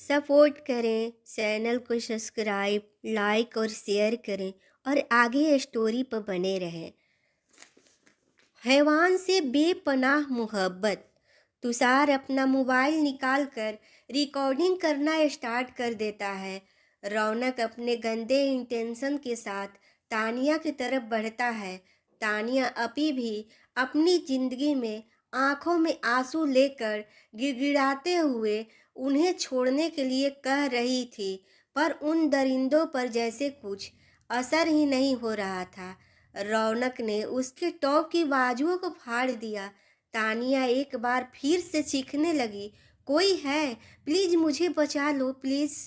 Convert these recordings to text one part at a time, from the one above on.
Support करें, channel को subscribe, like और शेयर करें और आगे स्टोरी पर बने रहें। हैवान से बेपनाह मोहब्बत। तुषार अपना मोबाइल निकालकर रिकॉर्डिंग करना स्टार्ट कर देता है। रौनक अपने गंदे इंटेंशन के साथ तानिया की तरफ बढ़ता है। तानिया अभी भी अपनी जिंदगी में आंखों में आंसू लेकर गिड़गिड़ाते हुए उन्हें छोड़ने के लिए कह रही थी, पर उन दरिंदों पर जैसे कुछ असर ही नहीं हो रहा था। रौनक ने उसके टॉप की बाजुओं को फाड़ दिया। तानिया एक बार फिर से चीखने लगी, कोई है, प्लीज मुझे बचा लो प्लीज।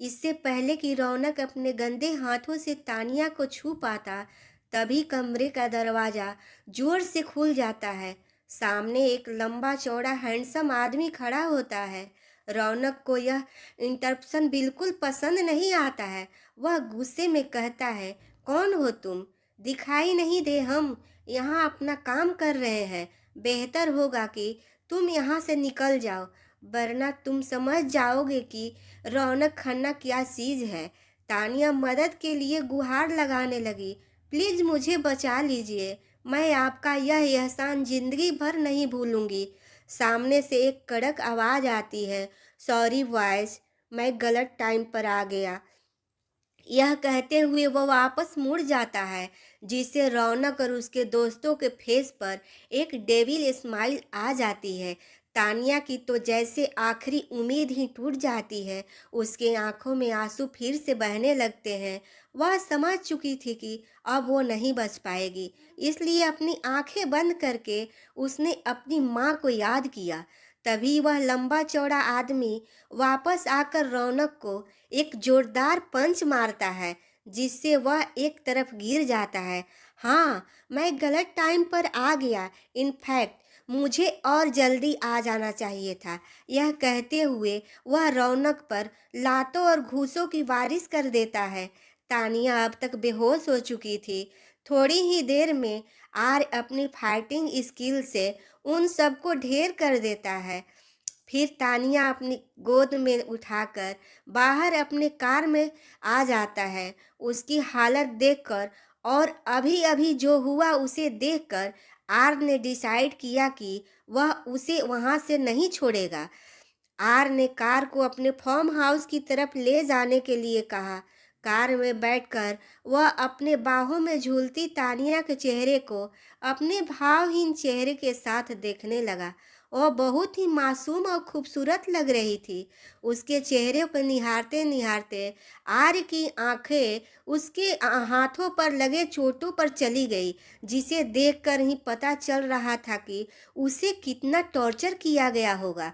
इससे पहले कि रौनक अपने गंदे हाथों से तानिया को छू पाता, तभी कमरे का दरवाजा जोर से खुल जाता है। सामने एक लंबा चौड़ा हैंडसम आदमी खड़ा होता है। रौनक को यह इंटरप्शन बिल्कुल पसंद नहीं आता है। वह गुस्से में कहता है, कौन हो तुम? दिखाई नहीं दे, हम यहाँ अपना काम कर रहे हैं। बेहतर होगा कि तुम यहाँ से निकल जाओ, वरना तुम समझ जाओगे कि रौनक खन्ना क्या चीज़ है। तानिया मदद के लिए गुहार लगाने लगी, प्लीज़ मुझे बचा लीजिए, मैं आपका यह एहसान जिंदगी भर नहीं भूलूंगी। सामने से एक कड़क आवाज़ आती है, सॉरी बॉयज, मैं गलत टाइम पर आ गया। यह कहते हुए वह वापस मुड़ जाता है, जिससे रौनक और उसके दोस्तों के फेस पर एक डेविल स्माइल आ जाती है। तानिया की तो जैसे आखिरी उम्मीद ही टूट जाती है। उसके आंखों में आंसू फिर से बहने लगते हैं। वह समझ चुकी थी कि अब वो नहीं बच पाएगी, इसलिए अपनी आंखें बंद करके उसने अपनी माँ को याद किया। तभी वह लंबा चौड़ा आदमी वापस आकर रौनक को एक जोरदार पंच मारता है, जिससे वह एक तरफ गिर जाता है। हाँ, मैं गलत टाइम पर आ गया, इनफैक्ट मुझे और जल्दी आ जाना चाहिए था। यह कहते हुए वह रौनक पर लातों और घूंसों की बारिश कर देता है। तानिया अब तक बेहोश हो चुकी थी। थोड़ी ही देर में आर अपनी फाइटिंग स्किल से उन सबको ढेर कर देता है। फिर तानिया अपनी गोद में उठाकर बाहर अपने कार में आ जाता है। उसकी हालत देखकर और अभी अभी जो हुआ उसे देखकर आर ने डिसाइड किया कि वह उसे वहां से नहीं छोड़ेगा। आर ने कार को अपने फार्म हाउस की तरफ ले जाने के लिए कहा। कार में बैठकर वह अपने बाहों में झूलती तानिया के चेहरे को अपने भावहीन चेहरे के साथ देखने लगा। वह बहुत ही मासूम और खूबसूरत लग रही थी। उसके चेहरे को निहारते निहारते आर्य की आंखें उसके हाथों पर लगे चोटों पर चली गई, जिसे देखकर ही पता चल रहा था कि उसे कितना टॉर्चर किया गया होगा।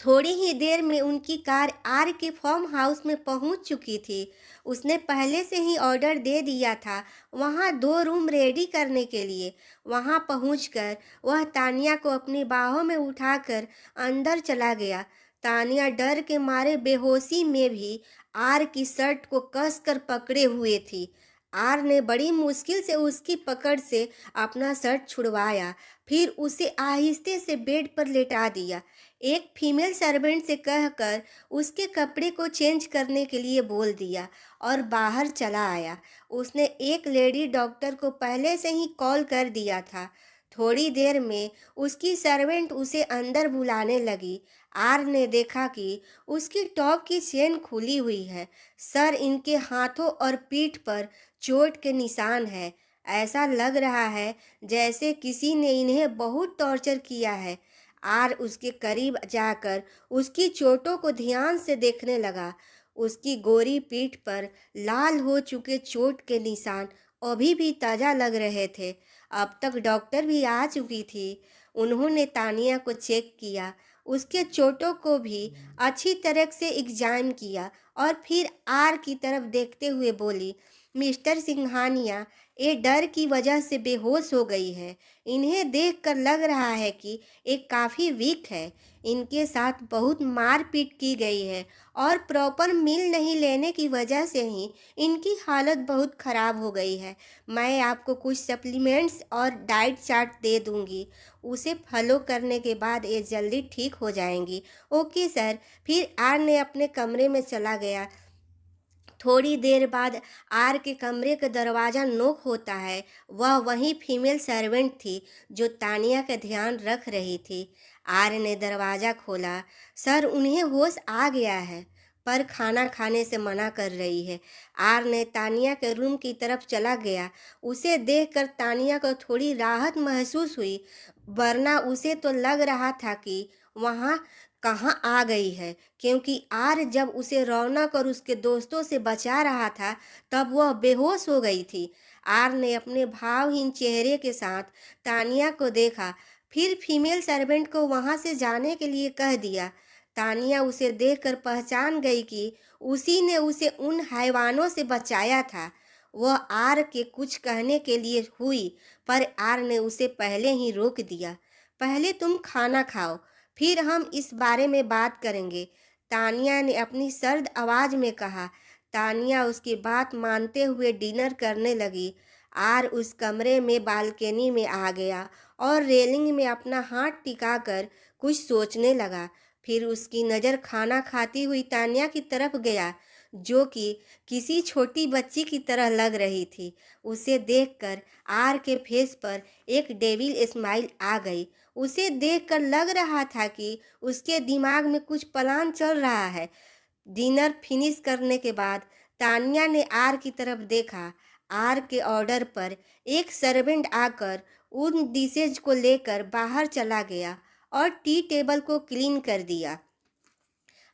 थोड़ी ही देर में उनकी कार आर के फार्म हाउस में पहुंच चुकी थी। उसने पहले से ही ऑर्डर दे दिया था वहां 2 रूम रेडी करने के लिए। वहां पहुंचकर वह तानिया को अपनी बाहों में उठाकर अंदर चला गया। तानिया डर के मारे बेहोशी में भी आर की शर्ट को कसकर पकड़े हुए थी। आर ने बड़ी मुश्किल से उसकी पकड़ से अपना शर्ट छुड़वाया, फिर उसे आहिस्ते से बेड पर लेटा दिया। एक फीमेल सर्वेंट से कहकर उसके कपड़े को चेंज करने के लिए बोल दिया और बाहर चला आया। उसने एक लेडी डॉक्टर को पहले से ही कॉल कर दिया था। थोड़ी देर में उसकी सर्वेंट उसे अंदर बुलाने लगी। आर ने देखा कि उसकी टॉप की चेन खुली हुई है। सर, इनके हाथों और पीठ पर चोट के निशान है। ऐसा लग रहा है जैसे किसी ने इन्हें बहुत टॉर्चर किया है। आर उसके करीब जाकर उसकी चोटों को ध्यान से देखने लगा। उसकी गोरी पीठ पर लाल हो चुके चोट के निशान अभी भी ताज़ा लग रहे थे। अब तक डॉक्टर भी आ चुकी थी। उन्होंने तानिया को चेक किया, उसके चोटों को भी अच्छी तरह से एग्जामिन किया और फिर आर की तरफ देखते हुए बोली, मिस्टर सिंघानिया, ये डर की वजह से बेहोश हो गई है। इन्हें देखकर लग रहा है कि ये काफ़ी वीक है। इनके साथ बहुत मारपीट की गई है और प्रॉपर मील नहीं लेने की वजह से ही इनकी हालत बहुत ख़राब हो गई है। मैं आपको कुछ सप्लीमेंट्स और डाइट चार्ट दे दूँगी, उसे फॉलो करने के बाद ये जल्दी ठीक हो जाएंगी। Okay sir. फिर आर ने अपने कमरे में चला गया। थोड़ी देर बाद आर के कमरे का दरवाज़ा नॉक होता है। वह वही फीमेल सर्वेंट थी जो तानिया का ध्यान रख रही थी। आर ने दरवाज़ा खोला। सर, उन्हें होश आ गया है पर खाना खाने से मना कर रही है। आर ने तानिया के रूम की तरफ चला गया। उसे देखकर तानिया को थोड़ी राहत महसूस हुई, वरना उसे तो लग रहा था कि वहाँ कहाँ आ गई है, क्योंकि आर जब उसे रौनक और उसके दोस्तों से बचा रहा था तब वह बेहोश हो गई थी। आर ने अपने भावहीन चेहरे के साथ तानिया को देखा, फिर फीमेल सर्वेंट को वहां से जाने के लिए कह दिया। तानिया उसे देखकर पहचान गई कि उसी ने उसे उन हैवानों से बचाया था। वह आर के कुछ कहने के लिए हुई, पर आर ने उसे पहले ही रोक दिया। पहले तुम खाना खाओ, फिर हम इस बारे में बात करेंगे, तानिया ने अपनी सर्द आवाज में कहा। तानिया उसकी बात मानते हुए डिनर करने लगी। आर उस कमरे में बालकनी में आ गया और रेलिंग में अपना हाथ टिकाकर कुछ सोचने लगा। फिर उसकी नज़र खाना खाती हुई तानिया की तरफ गया, जो कि किसी छोटी बच्ची की तरह लग रही थी। उसे देखकर आर के फेस पर एक डेविल स्माइल आ गई। उसे देखकर लग रहा था कि उसके दिमाग में कुछ प्लान चल रहा है। डिनर फिनिश करने के बाद तानिया ने आर की तरफ देखा। आर के ऑर्डर पर एक सर्वेंट आकर उन डिशेज को लेकर बाहर चला गया और टी टेबल को क्लीन कर दिया।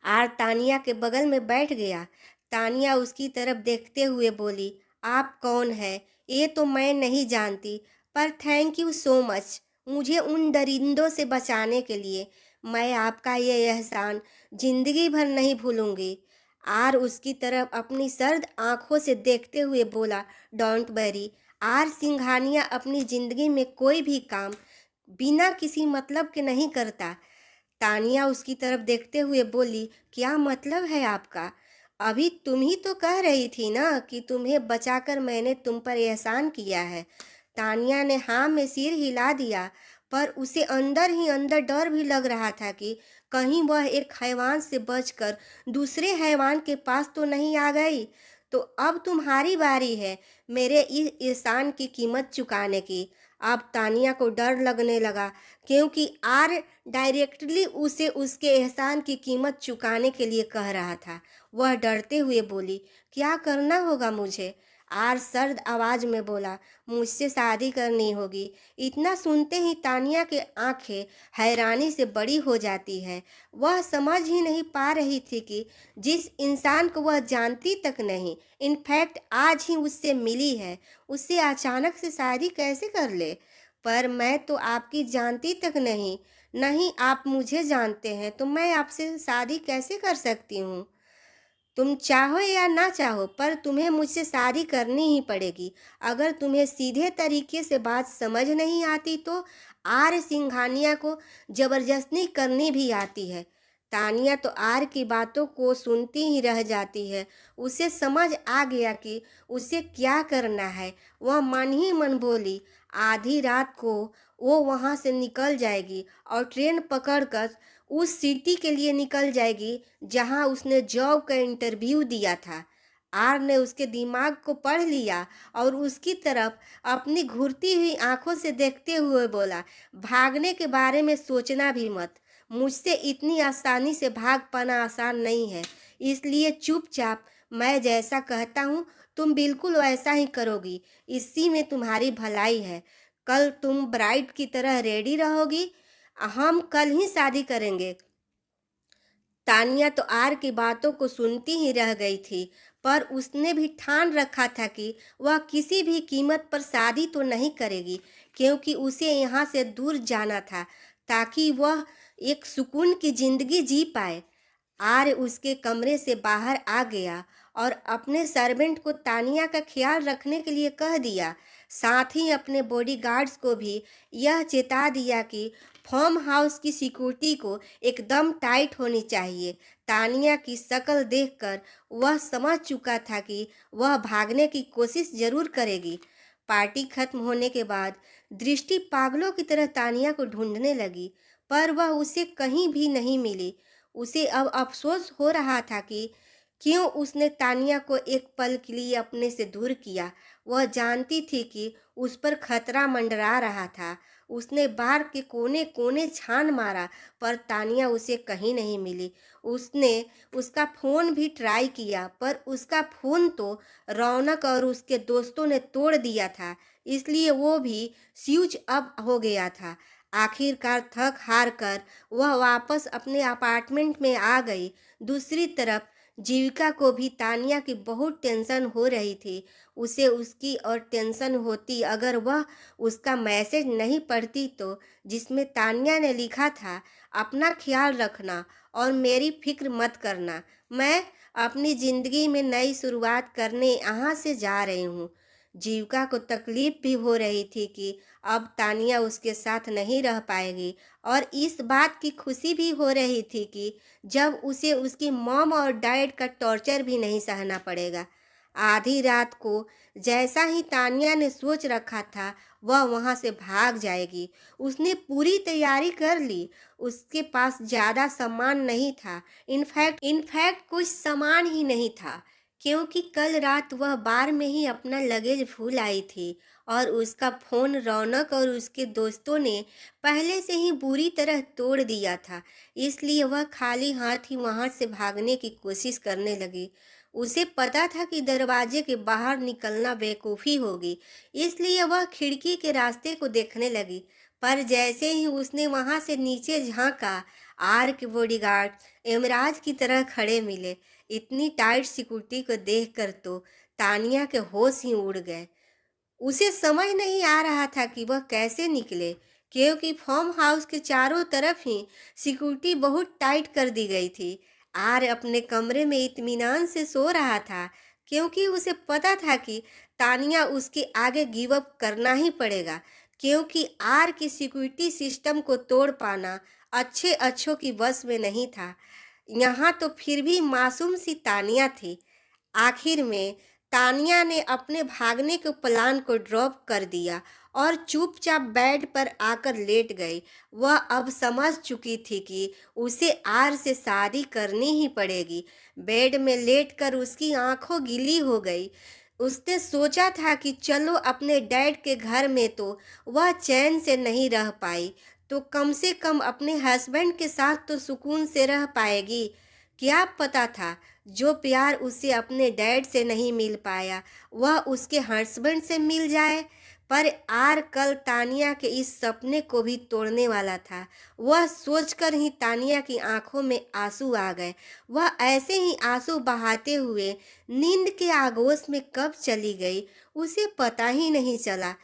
आर तानिया के बगल में बैठ गया। तानिया उसकी तरफ देखते हुए बोली, आप कौन है? ये तो मैं नहीं जानती, पर थैंक यू सो मच मुझे उन दरिंदों से बचाने के लिए। मैं आपका ये एहसान जिंदगी भर नहीं भूलूंगी। आर उसकी तरफ अपनी सर्द आंखों से देखते हुए बोला, डोंट वरी। आर सिंघानिया अपनी जिंदगी में कोई भी काम बिना किसी मतलब के नहीं करता। तानिया उसकी तरफ देखते हुए बोली, क्या मतलब है आपका? अभी तुम ही तो कह रही थी ना कि तुम्हें बचाकर मैंने तुम पर एहसान किया है। तानिया ने हाँ में सिर हिला दिया, पर उसे अंदर ही अंदर डर भी लग रहा था कि कहीं वह एक हैवान से बचकर दूसरे हैवान के पास तो नहीं आ गई। तो अब तुम्हारी बारी है मेरे इस एहसान की कीमत चुकाने की। अब तानिया को डर लगने लगा, क्योंकि आर डायरेक्टली उसे उसके एहसान की कीमत चुकाने के लिए कह रहा था। वह डरते हुए बोली, क्या करना होगा मुझे? आर सर्द आवाज में बोला, मुझसे शादी करनी होगी। इतना सुनते ही तानिया की आंखें हैरानी से बड़ी हो जाती है। वह समझ ही नहीं पा रही थी कि जिस इंसान को वह जानती तक नहीं, इनफैक्ट आज ही उससे मिली है, उससे अचानक से शादी कैसे कर ले? पर मैं तो आपकी जानती तक नहीं। नहीं, आप मुझे जानते हैं तो मैं आपसे शादी कैसे कर सकती हूँ? तुम चाहो या ना चाहो, पर तुम्हें मुझसे शादी करनी ही पड़ेगी। अगर तुम्हें सीधे तरीके से बात समझ नहीं आती तो आर सिंघानिया को जबरदस्ती करनी भी आती है। तानिया तो आर की बातों को सुनती ही रह जाती है। उसे समझ आ गया कि उसे क्या करना है। वह मन ही मन बोली, आधी रात को वो वहाँ से निकल जाएगी और ट्रेन पकड़कर उस सिटी के लिए निकल जाएगी जहां उसने जॉब का इंटरव्यू दिया था। आर ने उसके दिमाग को पढ़ लिया और उसकी तरफ अपनी घूरती हुई आंखों से देखते हुए बोला, भागने के बारे में सोचना भी मत। मुझसे इतनी आसानी से भाग पाना आसान नहीं है, इसलिए चुपचाप मैं जैसा कहता हूँ तुम बिल्कुल वैसा ही करोगी। इसी में तुम्हारी भलाई है। कल तुम ब्राइड की तरह रेडी रहोगी। हम कल ही शादी करेंगे। तानिया तो आर की बातों को सुनती ही रह गई थी, पर उसने भी ठान रखा था कि वह किसी भी कीमत पर शादी तो नहीं करेगी, क्योंकि उसे यहाँ से दूर जाना था ताकि वह एक सुकून की जिंदगी जी पाए। आर्य उसके कमरे से बाहर आ गया और अपने सर्वेंट को तानिया का ख्याल रखने के लिए कह दिया। साथ ही अपने बॉडीगार्ड्स को भी यह चेता दिया कि फार्म हाउस की सिक्योरिटी को एकदम टाइट होनी चाहिए। तानिया की शक्ल देखकर वह समझ चुका था कि वह भागने की कोशिश जरूर करेगी। पार्टी खत्म होने के बाद दृष्टि पागलों की तरह तानिया को ढूंढने लगी, पर वह उसे कहीं भी नहीं मिली। उसे अब अफसोस हो रहा था कि क्यों उसने तानिया को एक पल के लिए अपने से दूर किया। वह जानती थी कि उस पर खतरा मंडरा रहा था। उसने बार के कोने कोने छान मारा, पर तानिया उसे कहीं नहीं मिली। उसने उसका फ़ोन भी ट्राई किया, पर उसका फ़ोन तो रौनक और उसके दोस्तों ने तोड़ दिया था, इसलिए वो भी स्विच ऑफ हो गया था। आखिरकार थक हार कर वह वापस अपने अपार्टमेंट में आ गई। दूसरी तरफ जीविका को भी तानिया की बहुत टेंशन हो रही थी। उसे उसकी और टेंशन होती अगर वह उसका मैसेज नहीं पढ़ती, तो जिसमें तानिया ने लिखा था, अपना ख्याल रखना और मेरी फिक्र मत करना, मैं अपनी ज़िंदगी में नई शुरुआत करने यहाँ से जा रही हूँ। जीविका को तकलीफ भी हो रही थी कि अब तानिया उसके साथ नहीं रह पाएगी, और इस बात की खुशी भी हो रही थी कि जब उसे उसकी मॉम और डैड का टॉर्चर भी नहीं सहना पड़ेगा। आधी रात को जैसा ही तानिया ने सोच रखा था वह वहाँ से भाग जाएगी, उसने पूरी तैयारी कर ली। उसके पास ज़्यादा सामान नहीं था, इनफैक्ट कुछ सामान ही नहीं था, क्योंकि कल रात वह बार में ही अपना लगेज भूल आई थी और उसका फ़ोन रौनक और उसके दोस्तों ने पहले से ही बुरी तरह तोड़ दिया था। इसलिए वह खाली हाथ ही वहाँ से भागने की कोशिश करने लगी। उसे पता था कि दरवाजे के बाहर निकलना बेवकूफ़ी होगी, इसलिए वह खिड़की के रास्ते को देखने लगी। पर जैसे ही उसने वहाँ से नीचे झांका, आर के बॉडीगार्ड यमराज की तरह खड़े मिले। इतनी टाइट सिक्योरिटी को देखकर तो तानिया के होश ही उड़ गए। उसे समझ नहीं आ रहा था कि वह कैसे निकले, क्योंकि फार्म हाउस के चारों तरफ ही सिक्योरिटी बहुत टाइट कर दी गई थी। आर अपने कमरे में इत्मीनान से सो रहा था, क्योंकि उसे पता था कि तानिया उसके आगे गिव अप करना ही पड़ेगा, क्योंकि आर की सिक्योरिटी सिस्टम को तोड़ पाना अच्छे अच्छों की बस में नहीं था। यहाँ तो फिर भी मासूम सी तानिया थी। आखिर में तानिया ने अपने भागने के प्लान को ड्रॉप कर दिया और चुपचाप बेड पर आकर लेट गई। वह अब समझ चुकी थी कि उसे आर से शादी करनी ही पड़ेगी। बेड में लेटकर उसकी आंखों गीली हो गई। उसने सोचा था कि चलो अपने डैड के घर में तो वह चैन से नहीं रह पाई, तो कम से कम अपने हस्बैंड के साथ तो सुकून से रह पाएगी। क्या पता था, जो प्यार उसे अपने डैड से नहीं मिल पाया वह उसके हस्बैंड से मिल जाए। पर आर कल तानिया के इस सपने को भी तोड़ने वाला था। वह सोचकर ही तानिया की आंखों में आंसू आ गए। वह ऐसे ही आंसू बहाते हुए नींद के आगोश में कब चली गई उसे पता ही नहीं चला।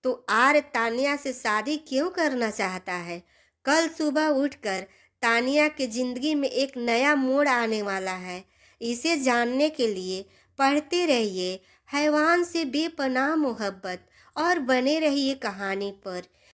तो आर तानिया से शादी क्यों करना चाहता है? कल सुबह उठकर तानिया की जिंदगी में एक नया मोड़ आने वाला है। इसे जानने के लिए पढ़ते रहिए हैवान से बेपनाह मोहब्बत और बने रहिए कहानी पर।